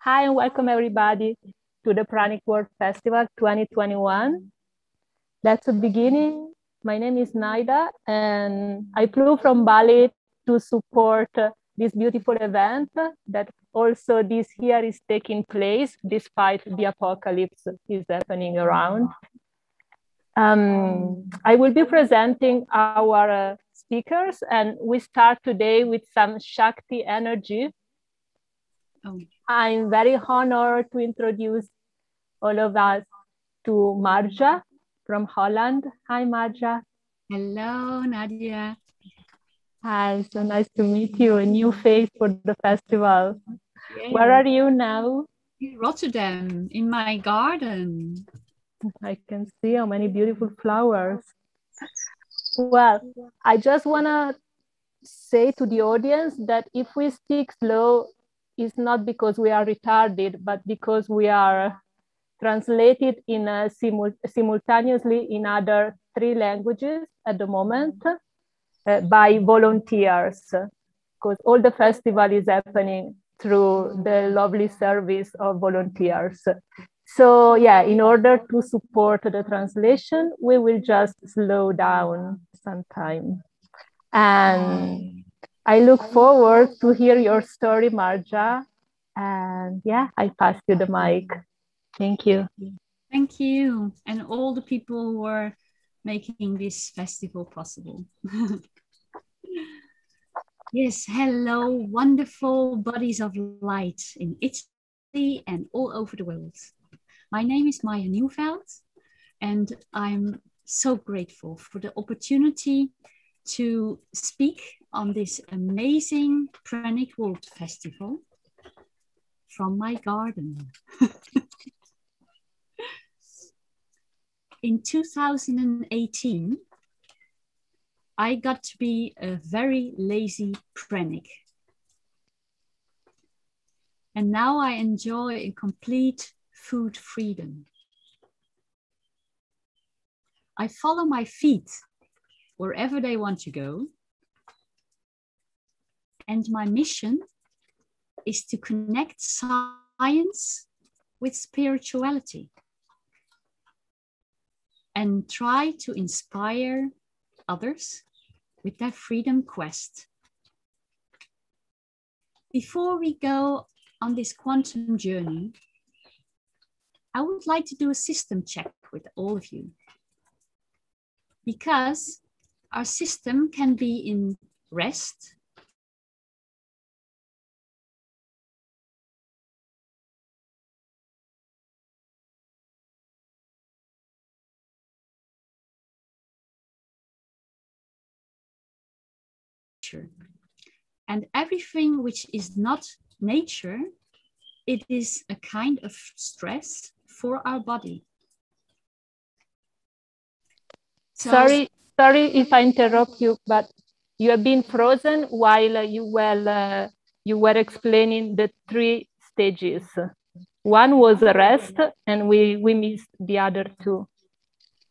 Hi and welcome everybody to the Pranic World Festival 2021. That's the beginning. My name is Naida and I flew from Bali to support this beautiful event that also this year is taking place despite the apocalypse is happening around. I will be presenting our speakers, and we start today with some Shakti energy. I'm very honored to introduce all of us to Marja from Holland. Hi, Marja. Hello, Nadia. Hi, so nice to meet you. A new face for the festival. Yeah. Where are you now? In Rotterdam, in my garden. I can see how many beautiful flowers. Well, I just want to say to the audience that if we speak slow, it's not because we are retarded, but because we are translated in simultaneously in other 3 languages at the moment by volunteers, because all the festival is happening through the lovely service of volunteers. So yeah, in order to support the translation, we will just slow down sometime. And I look forward to hear your story, Marja. And yeah, I pass you the mic. Thank you. Thank you. And all the people who are making this festival possible. Yes, hello, wonderful bodies of light in Italy and all over the world. My name is Marja Nieuwveld, and I'm so grateful for the opportunity to speak on this amazing Pranic World Festival from my garden. In 2018, I got to be a very lazy pranic. And now I enjoy a complete food freedom. I follow my feet wherever they want to go. And my mission is to connect science with spirituality and try to inspire others with their freedom quest. Before we go on this quantum journey, I would like to do a system check with all of you, because our system can be in rest, and everything which is not nature, it is a kind of stress for our body. So, sorry if I interrupt you, but you have been frozen while you were explaining the 3 stages. One was rest, and we missed the other 2.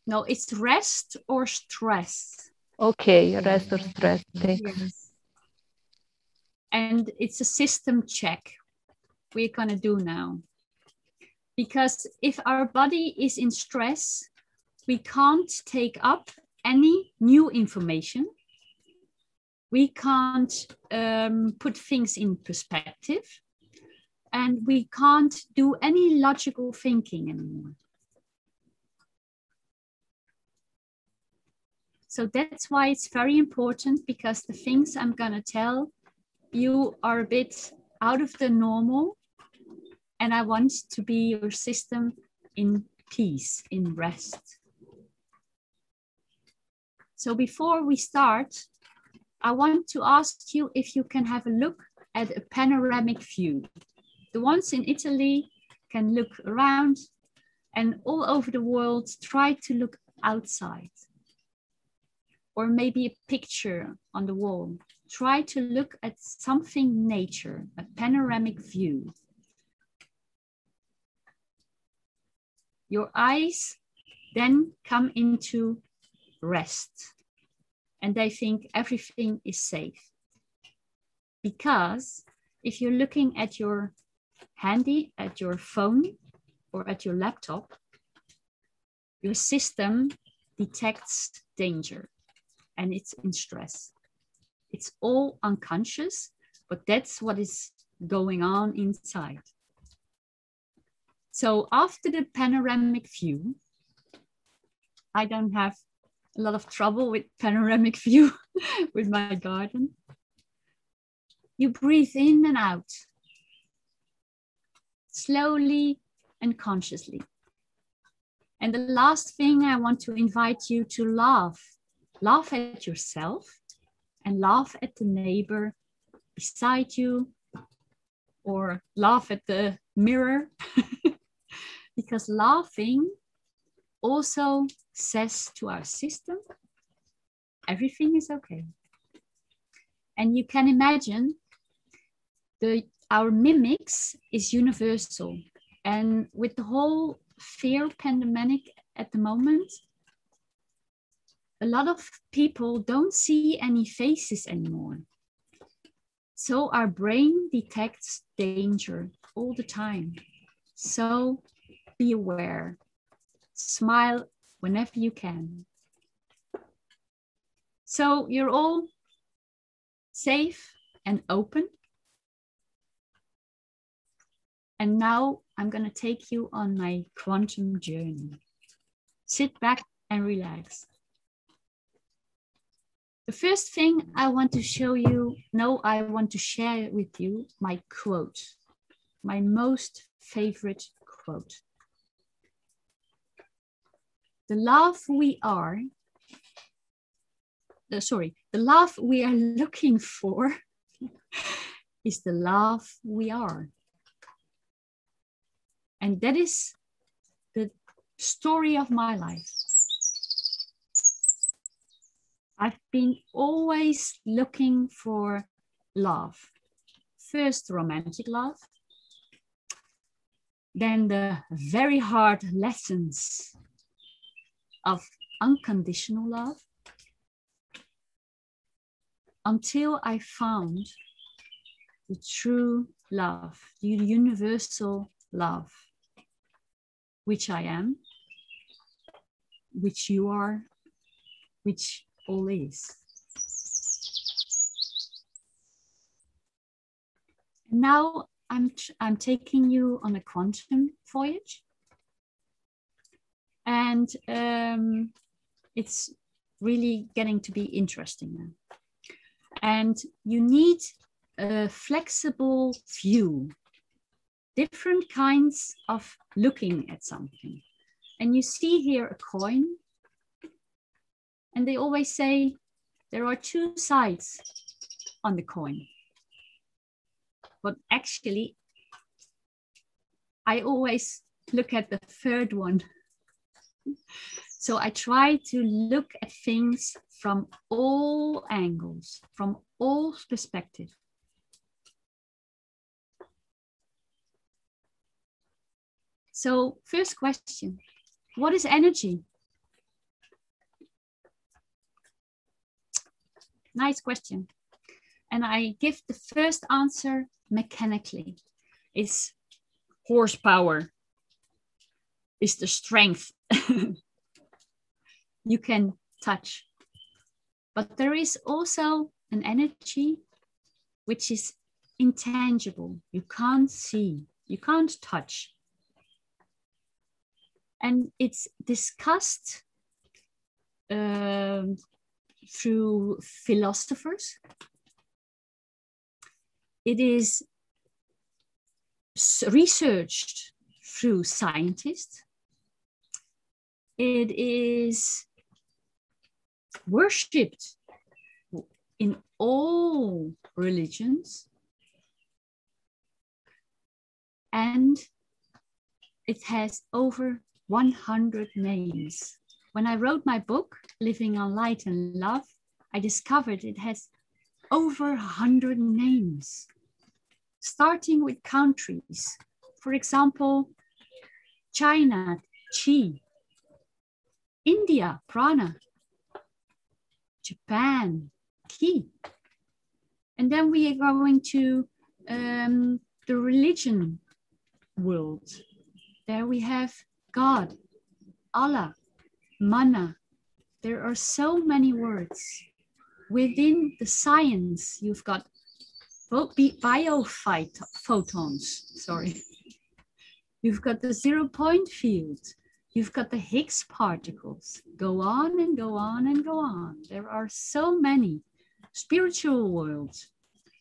No, it's rest or stress. Okay, rest or stress. Thanks. Yes. And it's a system check we're going to do now. Because if our body is in stress, we can't take up any new information. We can't put things in perspective. And we can't do any logical thinking anymore. So that's why it's very important, because the things I'm going to tell you are a bit out of the normal, and I want to be your system in peace, in rest. So before we start, I want to ask you if you can have a look at a panoramic view. The ones in Italy can look around, and all over the world, try to look outside. Or maybe a picture on the wall. Try to look at something nature, a panoramic view. Your eyes then come into rest, and they think everything is safe. Because if you're looking at your handy at your phone or at your laptop, your system detects danger and it's in stress. It's all unconscious, but that's what is going on inside. So after the panoramic view, I don't have a lot of trouble with panoramic view with my garden. You breathe in and out, slowly and consciously. And the last thing, I want to invite you to laugh. Laugh at yourself and laugh at the neighbor beside you, or laugh at the mirror. Because laughing also says to our system, everything is okay. And you can imagine our mimics is universal. And with the whole fear pandemic at the moment, a lot of people don't see any faces anymore. So our brain detects danger all the time. So be aware. Smile whenever you can. So you're all safe and open. And now I'm going to take you on my quantum journey. Sit back and relax. The first thing I want to show you, I want to share with you my quote, my most favorite quote. The love we are looking for is the love we are. And that is the story of my life. I've been always looking for love. First, romantic love. Then the very hard lessons of unconditional love. Until I found the true love, the universal love, which I am, which you are, which all is. Now I'm taking you on a quantum voyage, and it's really getting to be interesting now. And you need a flexible view, different kinds of looking at something. And you see here a coin, and they always say there are two sides on the coin. But actually, I always look at the third one. So I try to look at things from all angles, from all perspectives. So first question, what is energy? Nice question. And I give the first answer mechanically. It's horsepower. It's the strength you can touch. But there is also an energy which is intangible. You can't see, you can't touch. And it's discussed through philosophers. It is researched through scientists. It is worshipped in all religions. And it has over 100 names. When I wrote my book, Living on Light and Love, I discovered it has over 100 names, starting with countries. For example, China, Chi, India, Prana, Japan, Ki. And then we are going to the religion world. There we have God, Allah, Mana. There are so many words. Within the science, you've got biophotons, sorry. You've got the 0-point field. You've got the Higgs particles. Go on and go on and go on. There are so many spiritual worlds.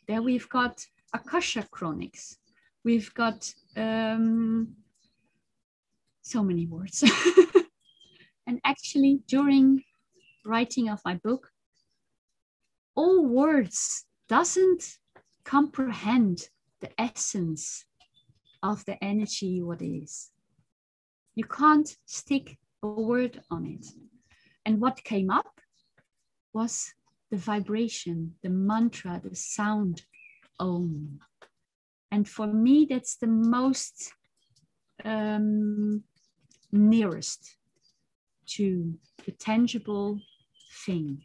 There we've got Akasha Chronics. We've got so many words. And actually, during writing of my book, all words doesn't comprehend the essence of the energy what is. You can't stick a word on it. And what came up was the vibration, the mantra, the sound, Om. And for me, that's the most nearest to the tangible thing.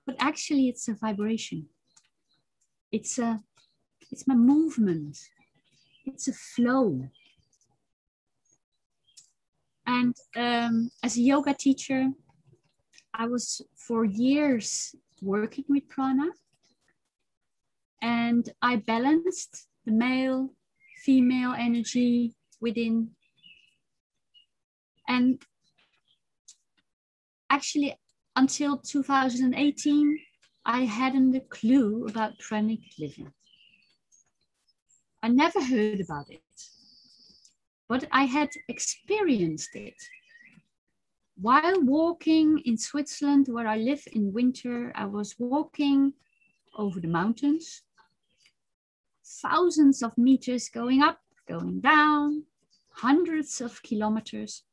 But actually it's a vibration. It's my movement. It's a flow. And as a yoga teacher, I was for years working with prana. And I balanced the male, female energy within. And actually, until 2018, I hadn't a clue about pranic living. I never heard about it, but I had experienced it. While walking in Switzerland, where I live in winter, I was walking over the mountains, thousands of meters going up, going down, hundreds of kilometers.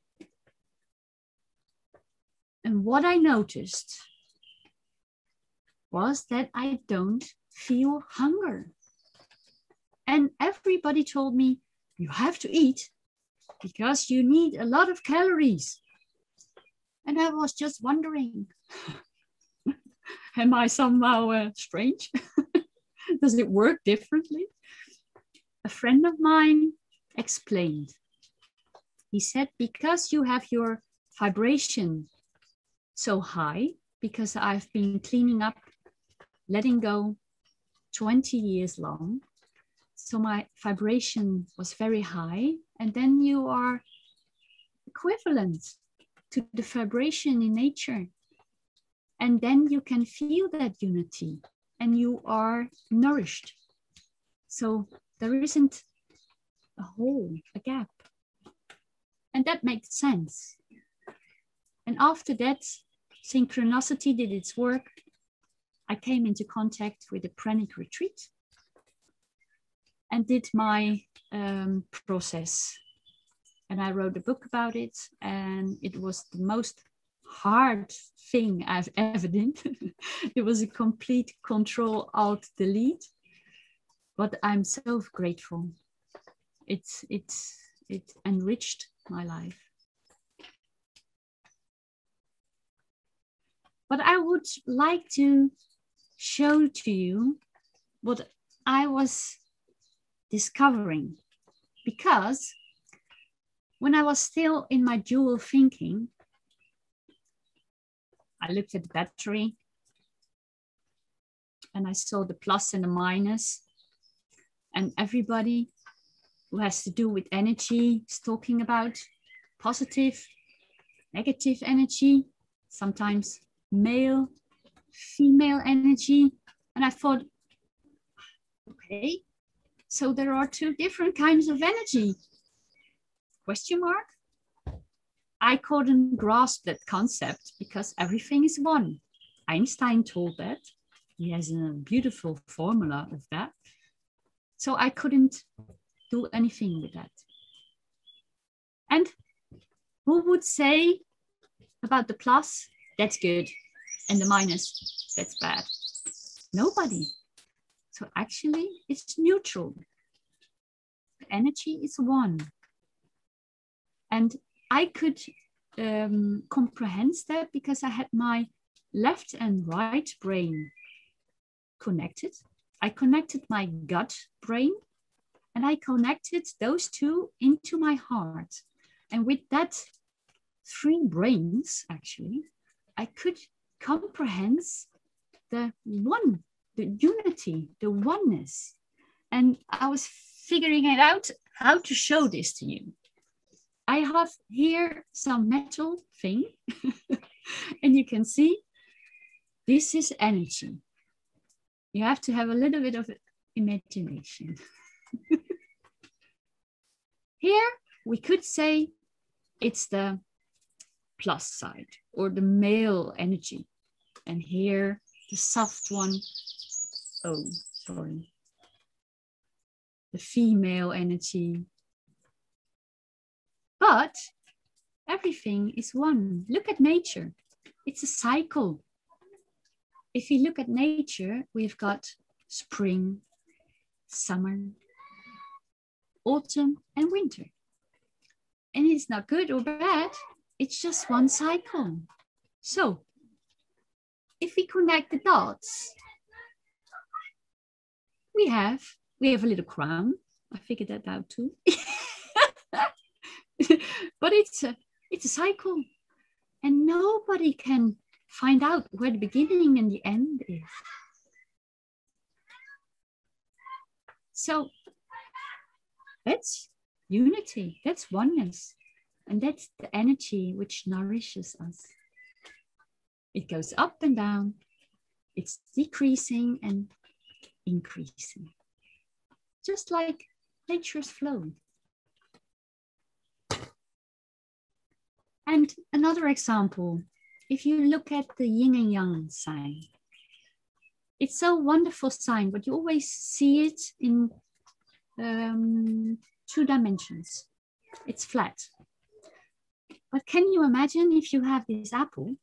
And what I noticed was that I don't feel hunger. And everybody told me, you have to eat because you need a lot of calories. And I was just wondering, am I somehow strange? Does it work differently? A friend of mine explained. He said, because you have your vibration so high, because I've been cleaning up, letting go 20 years long. So my vibration was very high. And then you are equivalent to the vibration in nature. And then you can feel that unity and you are nourished. So there isn't a hole, a gap. And that makes sense. And after that, synchronicity did its work. I came into contact with a pranic retreat and did my process. And I wrote a book about it. And it was the most hard thing I've ever done. It was a complete Control Alt Delete. But I'm so grateful. It enriched my life. But I would like to show to you what I was discovering, because when I was still in my dual thinking, I looked at the battery and I saw the plus and the minus, and everybody who has to do with energy is talking about positive, negative energy, sometimes male, female energy. And I thought, okay, so there are two different kinds of energy. Question mark? I couldn't grasp that concept because everything is one. Einstein told that. He has a beautiful formula of that. So I couldn't do anything with that. And who would say about the plus, that's good, and the minus, that's bad? Nobody. So actually, it's neutral. The energy is one. And I could comprehend that because I had my left and right brain connected. I connected my gut brain And I connected those two into my heart. And with that 3 brains, actually, I could comprehend the unity, the oneness. And I was figuring it out how to show this to you. I have here some metal thing, and you can see this is energy. You have to have a little bit of imagination. Here we could say it's the plus side or the male energy. And here the soft one, oh, sorry, the female energy. But everything is one. Look at nature. It's a cycle. If you look at nature, we've got spring, summer, autumn, and winter. And it's not good or bad. It's just one cycle. So if we connect the dots, we have a little crown. I figured that out too. But it's a cycle, and nobody can find out where the beginning and the end is. So that's unity, that's oneness, and that's the energy which nourishes us. It goes up and down, it's decreasing and increasing, just like nature's flow. And another example, if you look at the yin and yang sign, it's a wonderful sign, but you always see it in 2 dimensions. It's flat. But can you imagine if you have this apple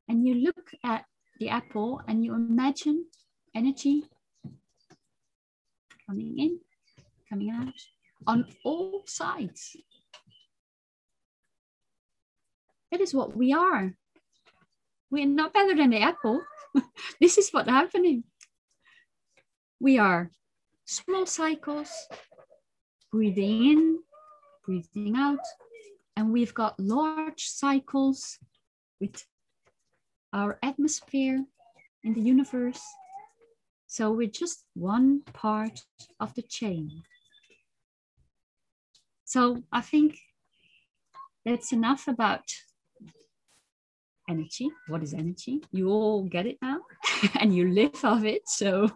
and you look at the apple and you imagine energy coming in, coming out on all sides? That is what we are. We're not better than the apple. This is what's happening. We are small cycles, breathing in, breathing out, and we've got large cycles with our atmosphere in the universe. So we're just one part of the chain. So I think that's enough about energy. What is energy? You all get it now and you live of it. So,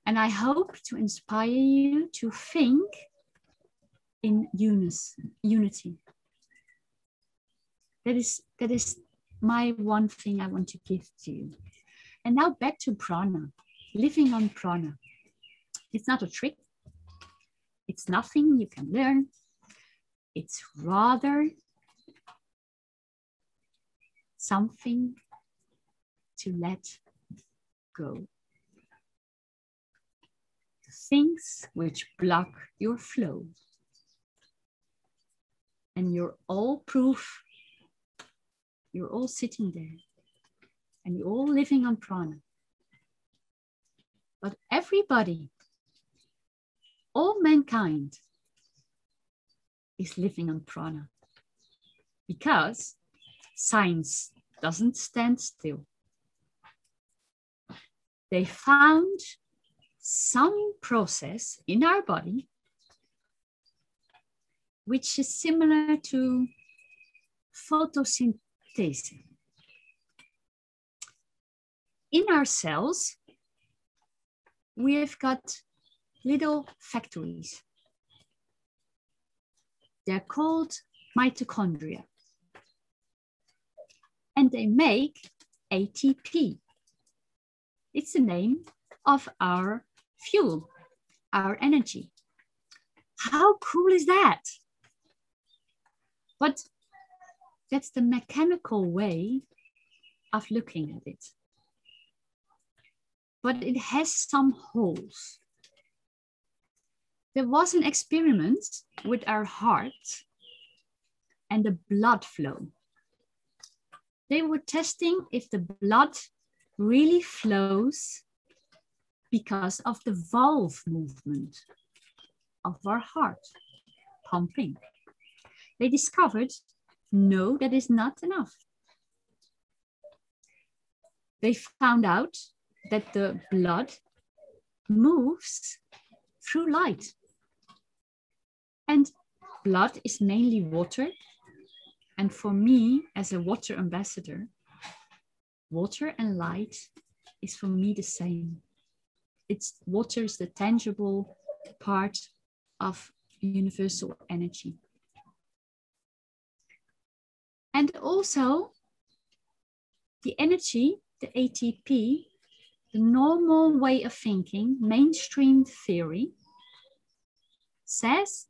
and I hope to inspire you to think in unity. That is my one thing I want to give to you. And now back to prana, living on prana. It's not a trick. It's nothing you can learn. It's rather something to let go. The things which block your flow. And you're all proof. You're all sitting there. And you're all living on prana. But everybody, all mankind, is living on prana. Because science doesn't stand still. They found some process in our body which is similar to photosynthesis. In our cells, we've got little factories. They're called mitochondria. And they make ATP. It's the name of our fuel, our energy. How cool is that? But that's the mechanical way of looking at it. But it has some holes. There was an experiment with our heart and the blood flow. They were testing if the blood really flows because of the valve movement of our heart pumping. They discovered, no, that is not enough. They found out that the blood moves through light. And blood is mainly water. And for me, as a water ambassador, water and light is for me the same. Water is the tangible part of universal energy. And also the energy, the ATP, the normal way of thinking, mainstream theory, says,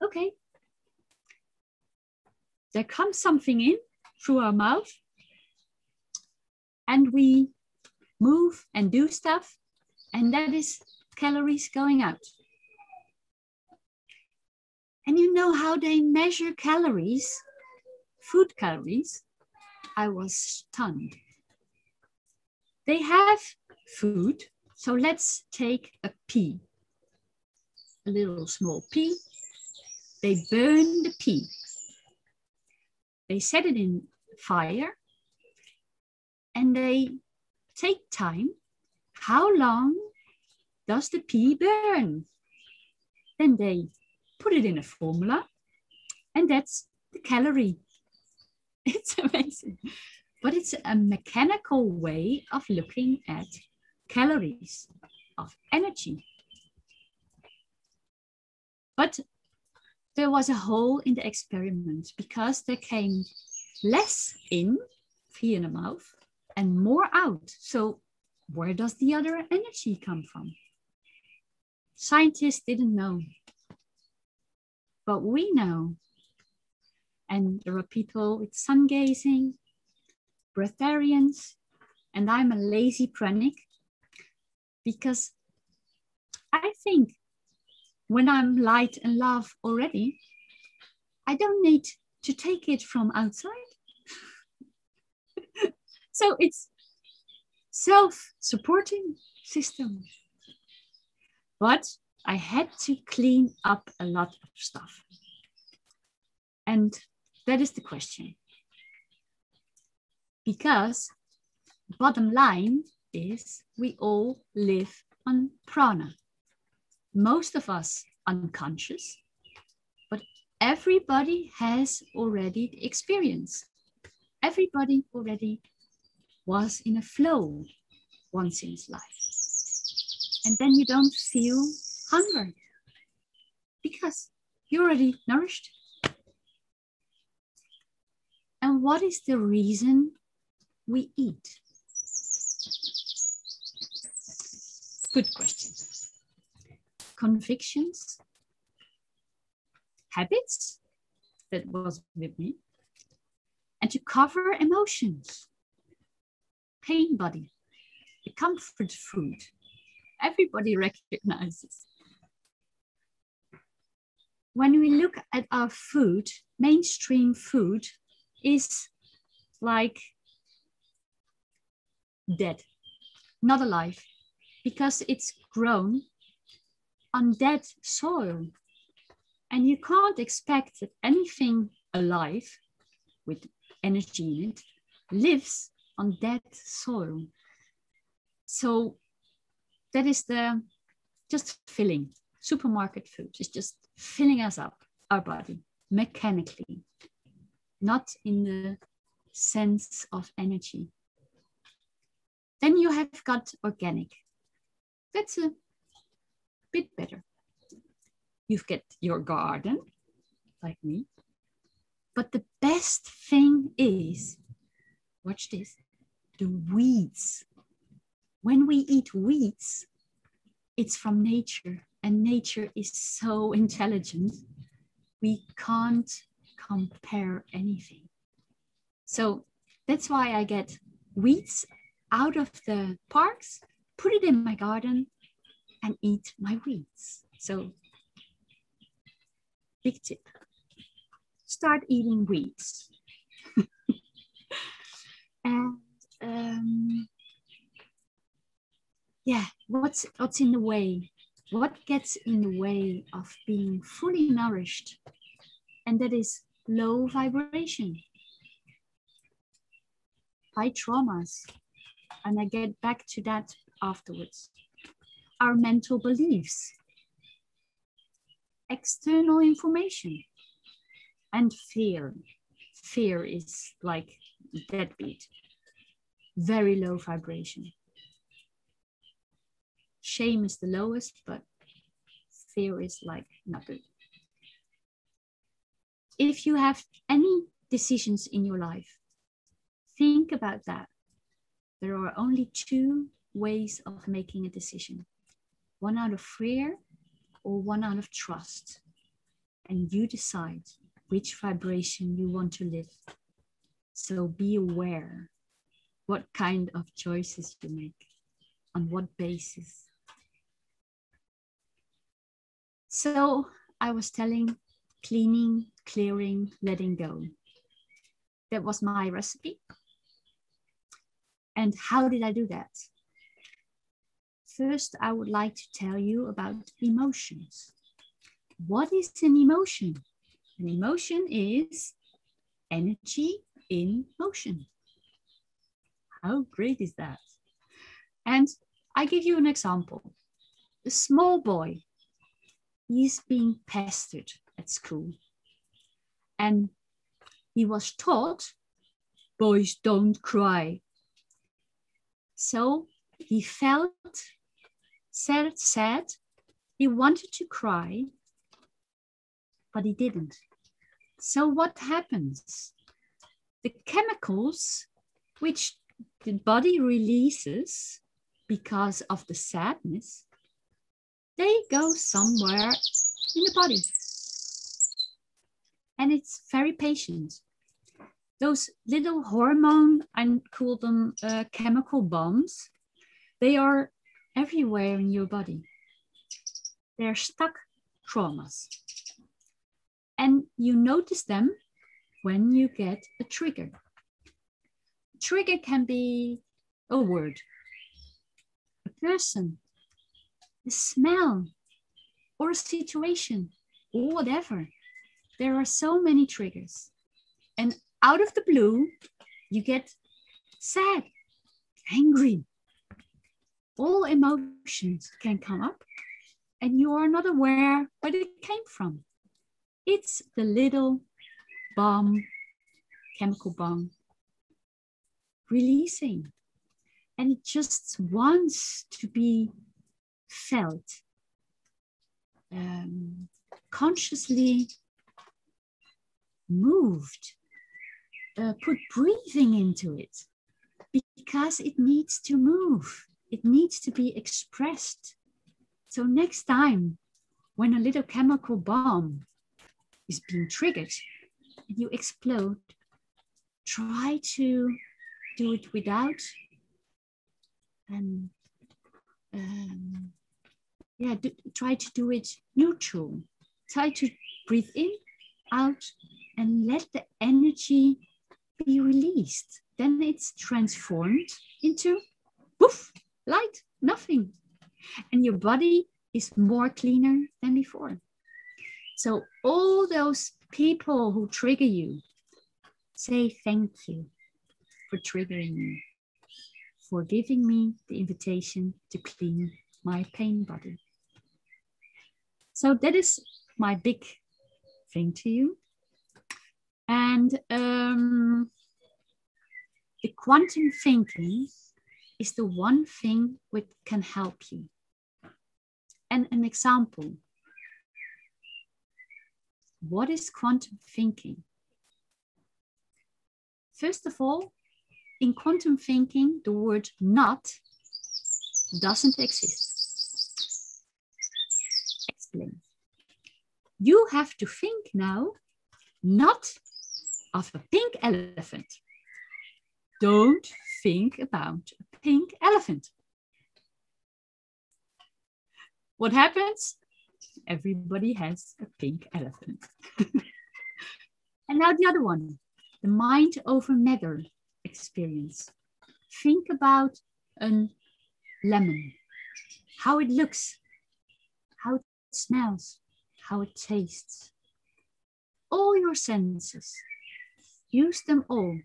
okay, there comes something in through our mouth and we move and do stuff, and that is calories going out. And you know how they measure calories, food calories? I was stunned. They have food, so let's take a pea, a little small pea. They burn the pea. They set it in fire and they take time. How long does the pea burn? Then they put it in a formula and that's the calorie. It's amazing. But it's a mechanical way of looking at calories, of energy. But there was a hole in the experiment because there came less in via the mouth and more out. So where does the other energy come from? Scientists didn't know, but we know. And there are people with sun gazing, Breatharians, and I'm a lazy pranic because I think when I'm light and love already, I don't need to take it from outside. So it's self-supporting system. But I had to clean up a lot of stuff. And that is the question. Because bottom line is we all live on prana. Most of us unconscious, but everybody has already the experience. Everybody already was in a flow once in his life. And then you don't feel hunger because you're already nourished. And what is the reason we eat? Good question. Convictions, habits, that was with me, and to cover emotions, pain body, the comfort food, everybody recognizes. When we look at our food, mainstream food is like dead, not alive, because it's grown on dead soil. And you can't expect that anything alive with energy in it lives on dead soil. So that is just filling. Supermarket food is just filling us up, our body, mechanically, not in the sense of energy. Then you have got organic. That's a bit better. You've got your garden, like me. But the best thing is, watch this, the weeds. When we eat weeds, it's from nature, and nature is so intelligent, we can't compare anything. So that's why I get weeds out of the parks, put it in my garden, and eat my weeds. So, big tip, start eating weeds. And yeah, what's in the way? What gets in the way of being fully nourished? And that is low vibration. High traumas. And I get back to that afterwards. Our mental beliefs. External information. And fear. Fear is like deadbeat. Very low vibration. Shame is the lowest, but fear is like not good. If you have any decisions in your life, think about that. There are only two ways of making a decision. One out of fear or one out of trust. And you decide which vibration you want to live. So be aware what kind of choices you make, on what basis. So I was telling, cleaning, clearing, letting go. That was my recipe. And how did I do that? First, I would like to tell you about emotions. What is an emotion? An emotion is energy in motion. How great is that? And I give you an example. A small boy, he's being pestered at school. And he was taught, boys don't cry. So he felt sad. He wanted to cry, but he didn't. So what happens? The chemicals which the body releases because of the sadness, they go somewhere in the body. And it's very patient. Those little hormone, I call them chemical bombs, they are everywhere in your body. They're stuck traumas. And you notice them when you get a trigger. A trigger can be a word, a person, a smell, or a situation, or whatever. There are so many triggers. And out of the blue, you get sad, angry. All emotions can come up and you are not aware where they came from. It's the little bomb, chemical bomb, releasing. And it just wants to be felt, consciously moved, put breathing into it, because it needs to move. It needs to be expressed. So next time, when a little chemical bomb is being triggered and you explode, try to do it without try to do it neutral. Try to breathe in, out, and let the energy be released. Then it's transformed into poof, light, nothing. And your body is more cleaner than before. So all those people who trigger you, say thank you for triggering me, for giving me the invitation to clean my pain body. So that is my big thing to you. And the quantum thinking is the one thing which can help you. And an example. What is quantum thinking? First of all, in quantum thinking, the word not doesn't exist. Explain. You have to think now not of a pink elephant. Don't think about a pink elephant. What happens? Everybody has a pink elephant. And now the other one, the mind over matter experience. Think about a lemon. how it looks, how it smells, how it tastes. All your senses, use them all,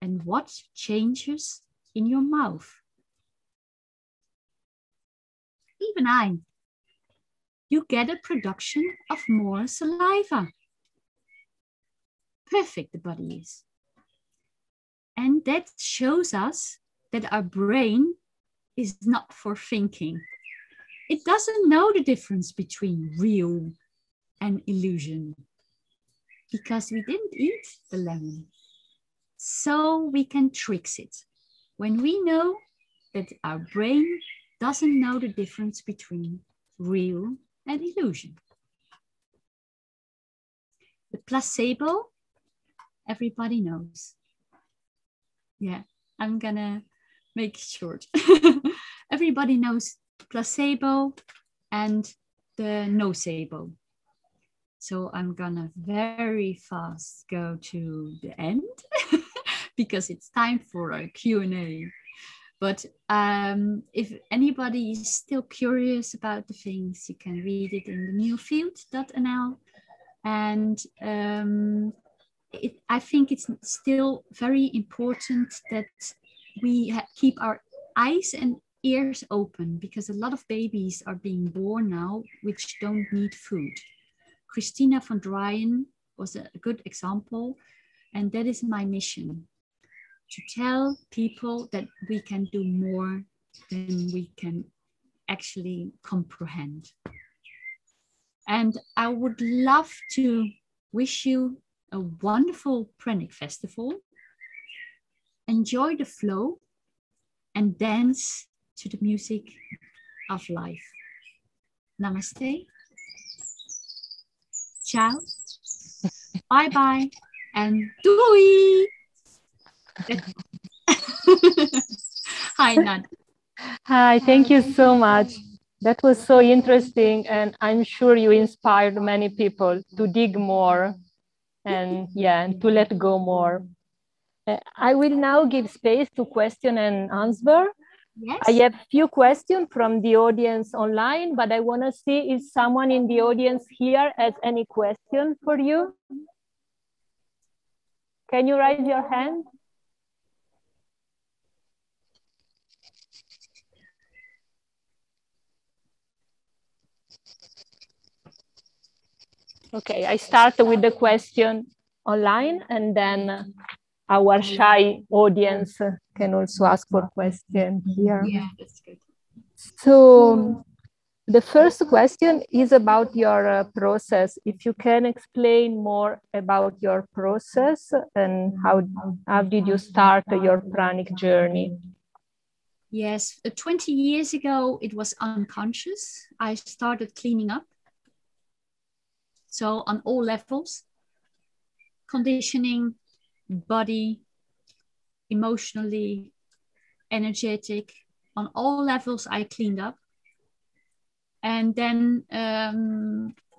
and watch changes in your mouth. Even you get a production of more saliva. Perfect the body is. And that shows us that our brain is not for thinking. It doesn't know the difference between real and illusion because we didn't eat the lemon. So we can trick it when we know that our brain doesn't know the difference between real and illusion. The placebo, everybody knows. Yeah, I'm gonna make it short. Everybody knows placebo and the nocebo. So I'm gonna very fast go to the end because it's time for a Q&A. But if anybody is still curious about the things, you can read it in the newfield.nl. And I think it's still very important that we keep our eyes and ears open because a lot of babies are being born now which don't need food. Christina von Dreyen was a good example, and that is my mission, to tell people that we can do more than we can actually comprehend. And I would love to wish you a wonderful Pranic Festival. Enjoy the flow and dance to the music of life. Namaste. Ciao. Bye-bye. And doei. Hi, Nad. Hi, thank you so much. That was so interesting, and I'm sure you inspired many people to dig more and to let go more. I will now give space to question and answer. Yes. I have few questions from the audience online, but I want to see if someone in the audience here has any question for you. Can you raise your hand? Okay, I start with the question online, and then our shy audience can also ask for questions here. Yeah, that's good. So the first question is about your process. If you can explain more about your process and how did you start your pranic journey? Yes, 20 years ago, it was unconscious. I started cleaning up. So on all levels, conditioning, body, emotionally, energetic, on all levels, I cleaned up. And then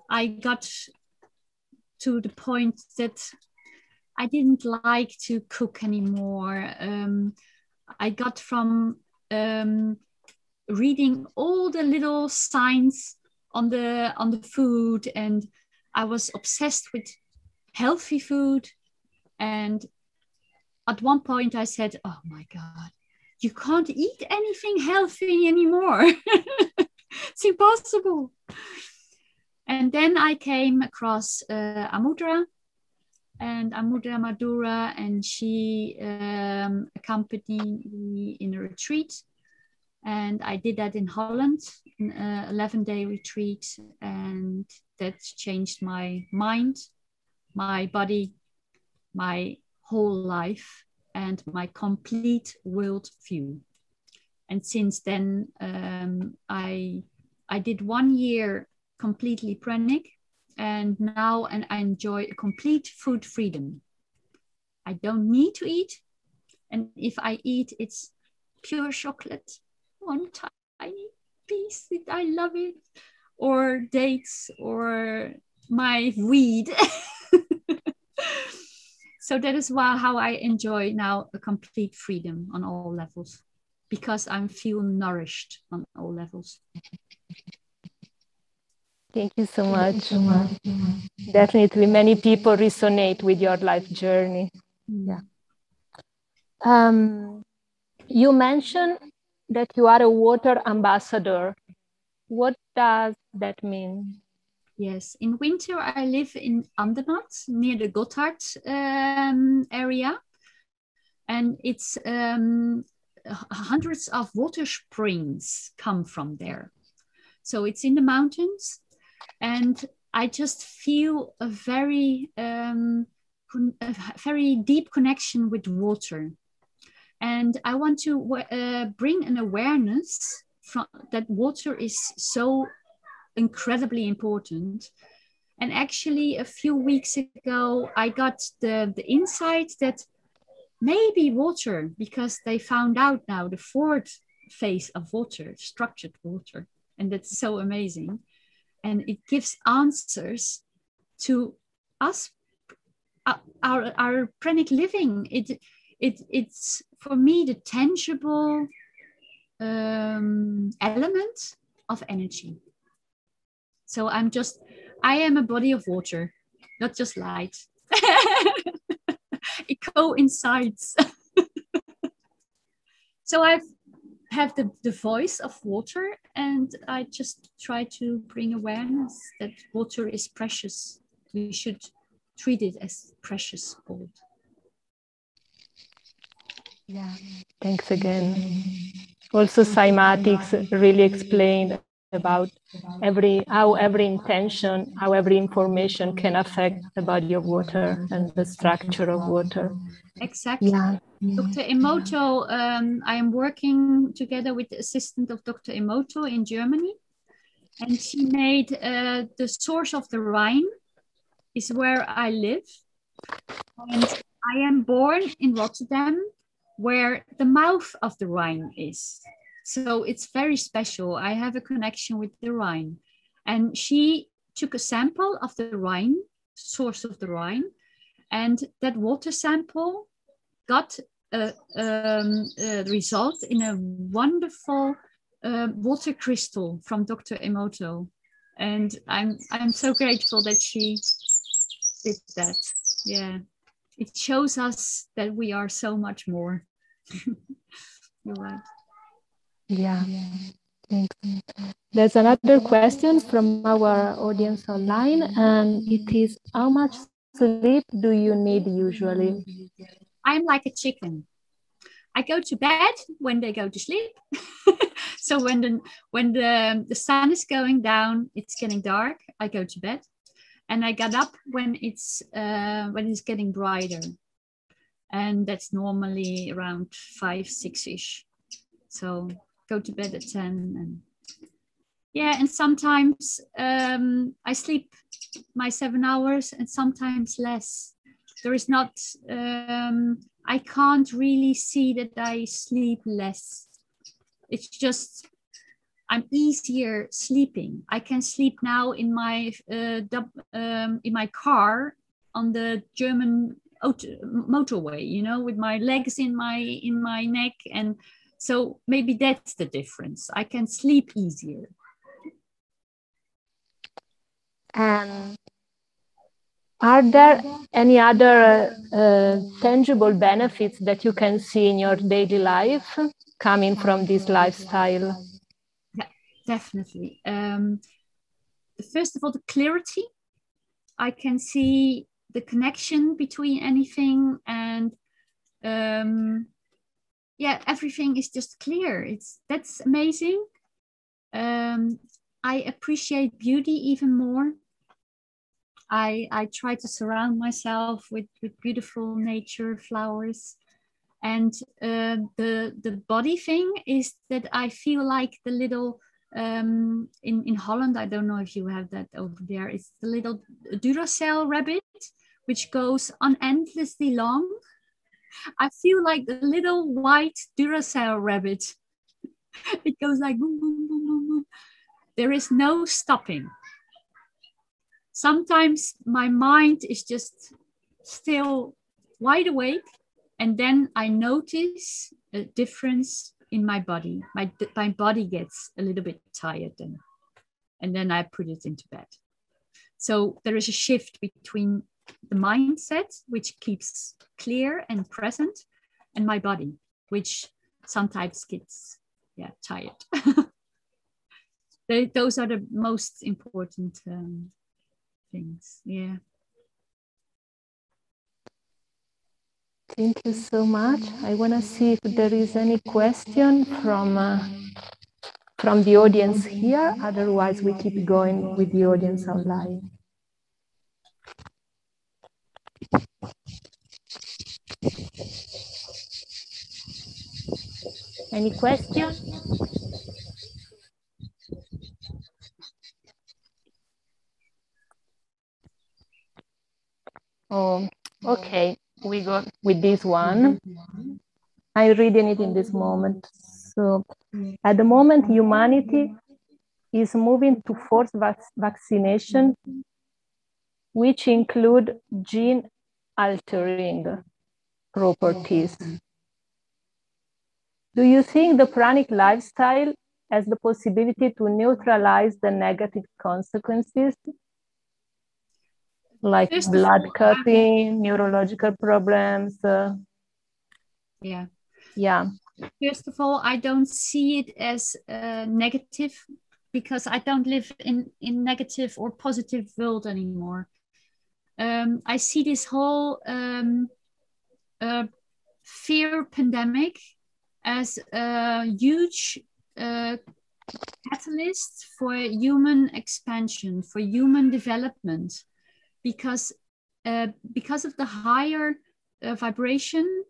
I got to the point that I didn't like to cook anymore. I got from reading all the little signs on the food, and I was obsessed with healthy food. And at one point I said, oh my God, you can't eat anything healthy anymore. It's impossible. And then I came across Amudra Madura, and she accompanied me in a retreat. And I did that in Holland, an 11-day retreat. And that changed my mind, my body, my whole life, and my complete world view. And since then, I did 1 year completely pranic, and now I enjoy a complete food freedom. I don't need to eat, and if I eat, it's pure chocolate, one tiny piece. I love it, or dates, or my weed. So that is how I enjoy now a complete freedom on all levels. because I feel nourished on all levels. Thank you so much. Definitely many people resonate with your life journey. Yeah. You mentioned that you are a water ambassador. What does that mean? Yes, in winter I live in Andermatt near the Gotthard area, and it's hundreds of water springs come from there. So it's in the mountains, and I just feel a very deep connection with water. And I want to bring an awareness from that water is so incredibly important. And actually, a few weeks ago, I got the insight that maybe water, because they found out now the fourth phase of water, structured water, and that's so amazing. And it gives answers to us, our pranic living. It's for me the tangible element of energy. So I am a body of water, not just light. It coincides. So I have the voice of water, and I just try to bring awareness that water is precious. We should treat it as precious gold. Yeah, thanks again. Also, cymatics really explained about how every intention, how every information can affect the body of water and the structure of water. Exactly. Yeah. Dr. Emoto, I am working together with the assistant of Dr. Emoto in Germany, and she made the source of the Rhine is where I live. And I am born in Rotterdam, where the mouth of the Rhine is. So it's very special. I have a connection with the Rhine. And she took a sample of the Rhine, source of the Rhine, and that water sample got a result in a wonderful water crystal from Dr. Emoto. And I'm so grateful that she did that. Yeah. It shows us that we are so much more. You're right. Yeah. Thanks. There's another question from our audience online, and it is, how much sleep do you need usually? I'm like a chicken. I go to bed when they go to sleep. So when the sun is going down, it's getting dark, I go to bed. And I get up when it's getting brighter. And that's normally around 5, 6-ish. So go to bed at 10. And yeah, and sometimes I sleep my 7 hours and sometimes less. There is not, I can't really see that I sleep less. It's just, I'm easier sleeping. I can sleep now in my car on the German motorway, you know, with my legs in my neck. And so maybe that's the difference. I can sleep easier. And are there any other tangible benefits that you can see in your daily life coming from this lifestyle? Yeah, definitely. First of all, the clarity. I can see the connection between anything, and yeah, everything is just clear. That's amazing. I appreciate beauty even more. I try to surround myself with beautiful nature, flowers. And the body thing is that I feel like the little, in Holland, I don't know if you have that over there, it's the little Duracell rabbit, which goes unendlessly long. I feel like the little white Duracell rabbit. It goes like boom, boom, boom, boom, boom. There is no stopping. Sometimes my mind is just still wide awake, and then I notice a difference in my body. My body gets a little bit tired then, and then I put it into bed. So there is a shift between the mindset, which keeps clear and present, and my body, which sometimes gets tired. Those are the most important things. Yeah. Thank you so much. I want to see if there is any question from the audience here. Otherwise, we keep going with the audience online. Any question? Oh, okay. We go with this one. I'm reading it in this moment. So, at the moment, humanity is moving to forced vaccination, which include gene altering properties. Do you think the pranic lifestyle has the possibility to neutralize the negative consequences, like blood clotting, neurological problems? Yeah. Yeah. First of all, I don't see it as negative, because I don't live in negative or positive world anymore. I see this whole fear pandemic as a huge catalyst for human expansion, for human development, because of the higher vibration,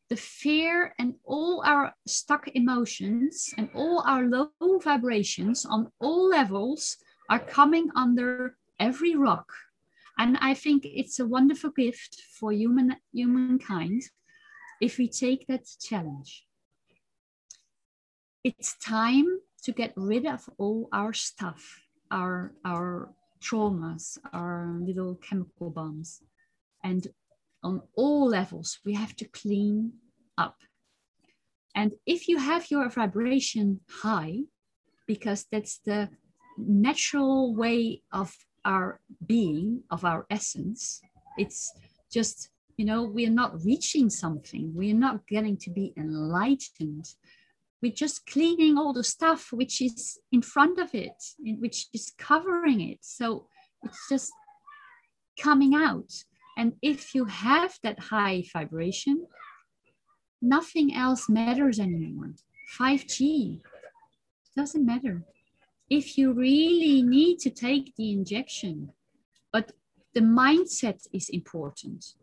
the fear and all our stuck emotions and all our low vibrations on all levels are coming under every rock. And I think it's a wonderful gift for humankind if we take that challenge. It's time to get rid of all our stuff, our traumas, our little chemical bombs. And on all levels, we have to clean up. And if you have your vibration high, because that's the natural way of our being, of our essence, it's just, we're not reaching something. We're not getting to be enlightened. We're just cleaning all the stuff which is in front of it, which is covering it. So it's just coming out. And if you have that high vibration, nothing else matters anymore. 5G doesn't matter. If you really need to take the injection, but the mindset is important.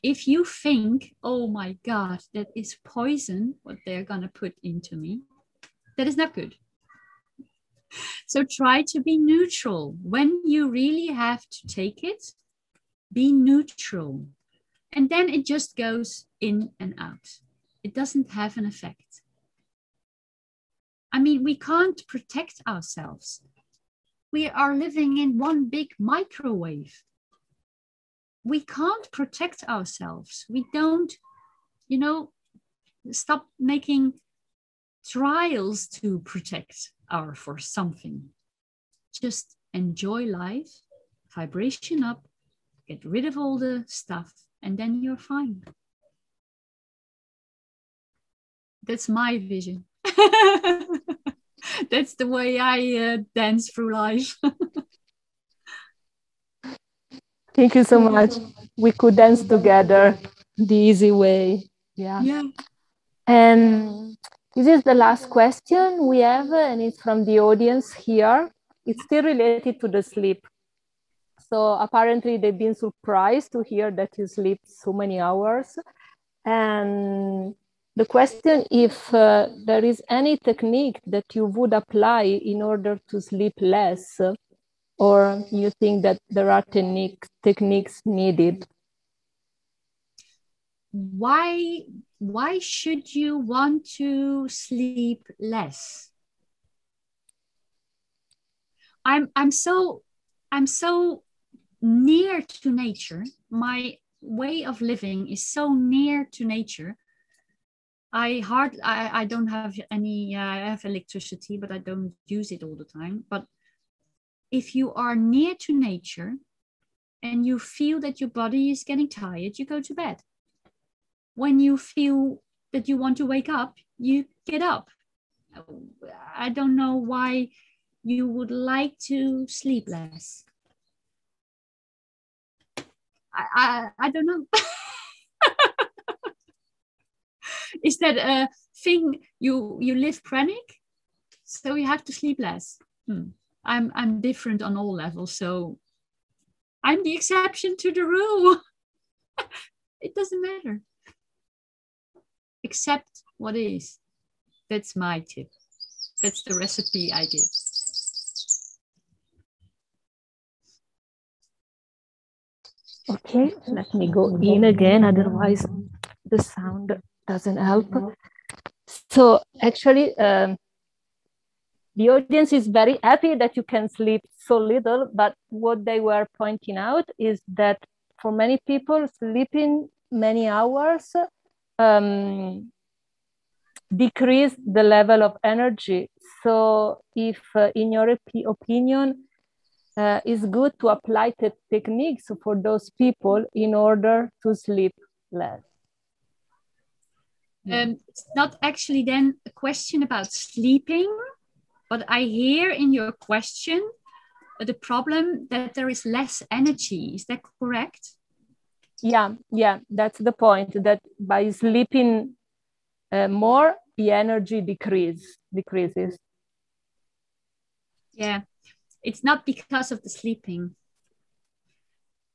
If you think, oh my God, that is poison, what they're gonna put into me, that is not good. So try to be neutral. When you really have to take it, be neutral. And then it just goes in and out. It doesn't have an effect. I mean, we can't protect ourselves. We are living in one big microwave. We can't protect ourselves. We don't, stop making trials to protect for something. Just enjoy life, vibration up, get rid of all the stuff, and then you're fine. That's my vision. That's the way I dance through life. Thank you so much. We could dance together the easy way. Yeah. And this is the last question we have, and it's from the audience here. It's still related to the sleep. So apparently they've been surprised to hear that you sleep so many hours. And the question, if there is any technique that you would apply in order to sleep less, or you think that there are techniques needed? Why should you want to sleep less? I'm so near to nature. My way of living is so near to nature. I don't have any, I have electricity, but I don't use it all the time. But if you are near to nature and you feel that your body is getting tired, you go to bed. When you feel that you want to wake up, you get up. I don't know why you would like to sleep less. I don't know. Is that a thing you live chronic? So you have to sleep less. I'm different on all levels, so I'm the exception to the rule. It doesn't matter. Accept what is. That's my tip. That's the recipe I give. Okay, let me go in again, otherwise the sound doesn't help. So actually, the audience is very happy that you can sleep so little, but what they were pointing out is that for many people, sleeping many hours decrease the level of energy. So if in your opinion, it's good to apply techniques for those people in order to sleep less. It's not actually then a question about sleeping, but I hear in your question the problem that there is less energy. Is that correct? Yeah, that's the point, that by sleeping more, the energy decreases. Yeah, it's not because of the sleeping.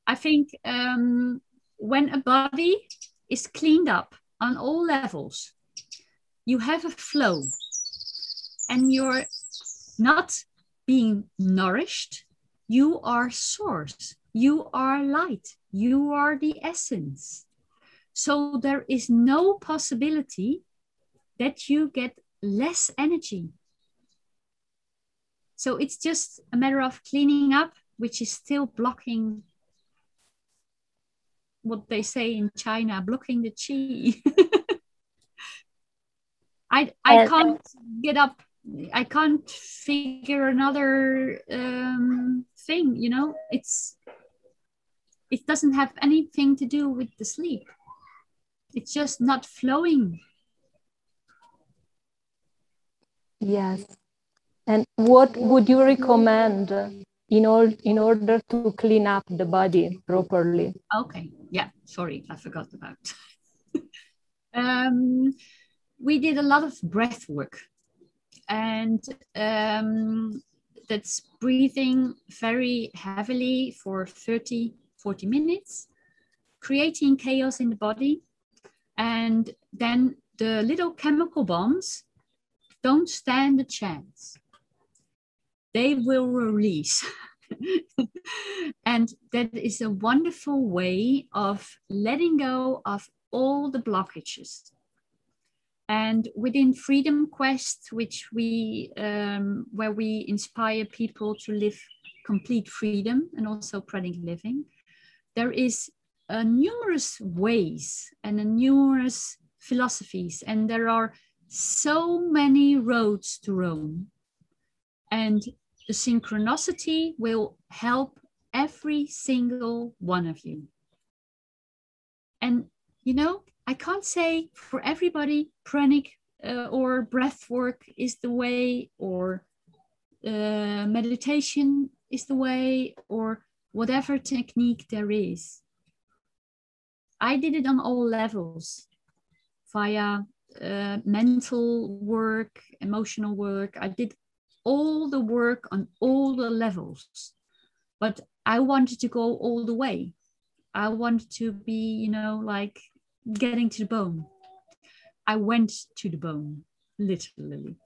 I think when a body is cleaned up on all levels, you have a flow and you're not being nourished. You are source, you are light, you are the essence. So there is no possibility that you get less energy. So it's just a matter of cleaning up, which is still blocking what they say in China, blocking the chi. I can't get up. I can't figure another thing, you know, it doesn't have anything to do with the sleep. It's just not flowing. Yes. And what would you recommend in order to clean up the body properly? Okay, yeah, sorry, I forgot about. We did a lot of breath work, and that's breathing very heavily for 30, 40 minutes, creating chaos in the body. And then the little chemical bombs don't stand a chance. They will release. And that is a wonderful way of letting go of all the blockages. And within Freedom Quest, which we where we inspire people to live complete freedom and also pranic living, there is numerous ways and numerous philosophies, and there are so many roads to Rome. And the synchronicity will help every single one of you. And, you know, I can't say for everybody pranic or breath work is the way, or meditation is the way, or whatever technique there is. I did it on all levels via mental work, emotional work. I did all the work on all the levels, but I wanted to go all the way. I wanted to be, you know, like getting to the bone. I went to the bone, literally.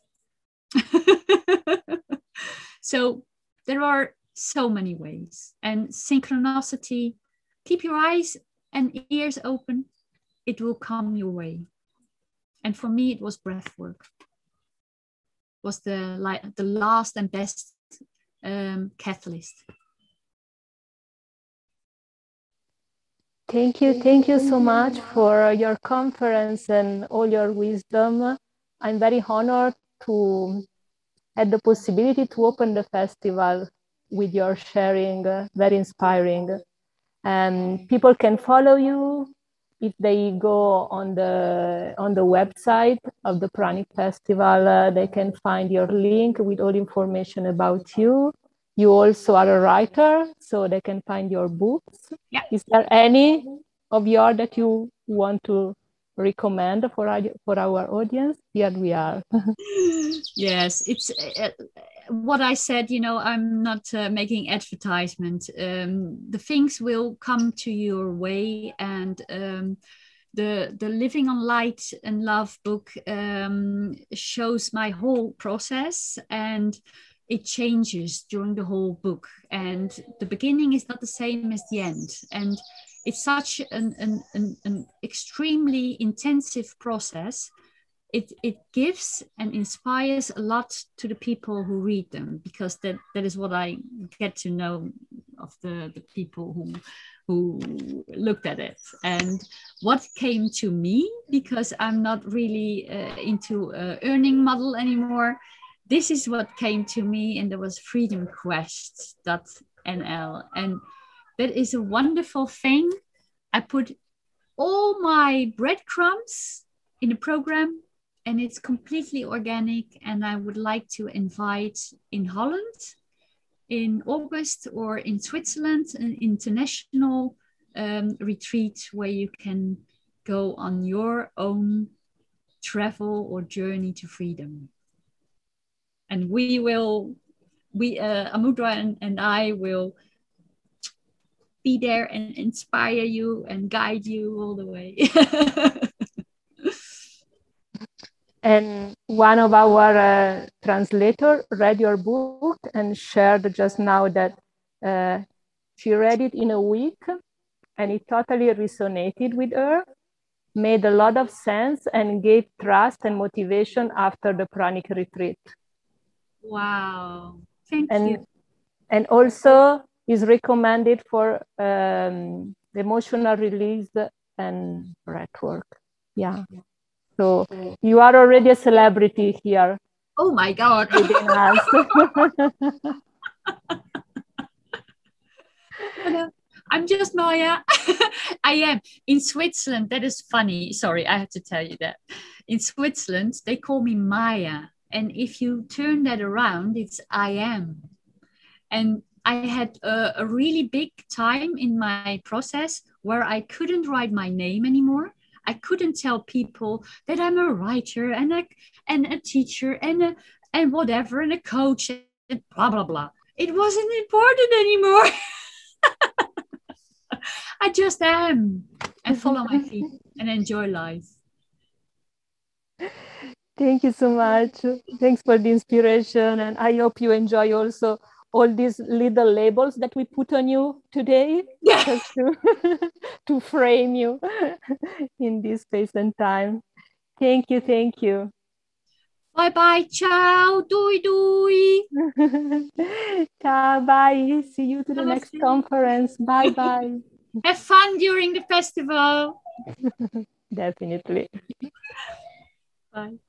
So there are so many ways, and synchronicity, keep your eyes and ears open, it will come your way. And for me, it was breath work. Was the last and best catalyst. Thank you so much for your conference and all your wisdom. I'm very honored to have the possibility to open the festival with your sharing, very inspiring. And people can follow you if they go on the website of the Pranic Festival. They can find your link with all information about you. You also are a writer, so they can find your books. Yeah. Is there any of yours that you want to recommend for our audience? Here we are. Yes, it's what I said, you know, I'm not making advertisement. The things will come to your way, and the Living on Light and Love book shows my whole process, and it changes during the whole book, and the beginning is not the same as the end, and it's such an extremely intensive process. It gives and inspires a lot to the people who read them, because that is what I get to know of the people who looked at it. And what came to me, because I'm not really into earning model anymore, this is what came to me, and there was freedomquest.nl, and that is a wonderful thing. I put all my breadcrumbs in the program, and it's completely organic. And I would like to invite in Holland in August, or in Switzerland, an international retreat where you can go on your own travel or journey to freedom. And Amudra and I will be there and inspire you and guide you all the way. And one of our translators read your book and shared just now that she read it in a week, and it totally resonated with her, made a lot of sense, and gave trust and motivation after the pranic retreat. Wow, thank you. And also is recommended for emotional release and breath work. Yeah. So you are already a celebrity here. Oh my God. Within us. I'm just Marja. I am. In Switzerland, that is funny. Sorry, I have to tell you that. In Switzerland, they call me Maya. And if you turn that around, it's I am. And I had a really big time in my process where I couldn't write my name anymore. I couldn't tell people that I'm a writer and a teacher and whatever, and a coach and blah, blah, blah. It wasn't important anymore. I just am, and follow my feet and enjoy life. Thank you so much. Thanks for the inspiration. And I hope you enjoy also all these little labels that we put on you today, just to frame you in this space and time. Thank you. Thank you. Bye-bye. Ciao. Doei, doei. Ciao. Bye. See you to the next conference. Bye-bye. Have fun during the festival. Definitely. Bye.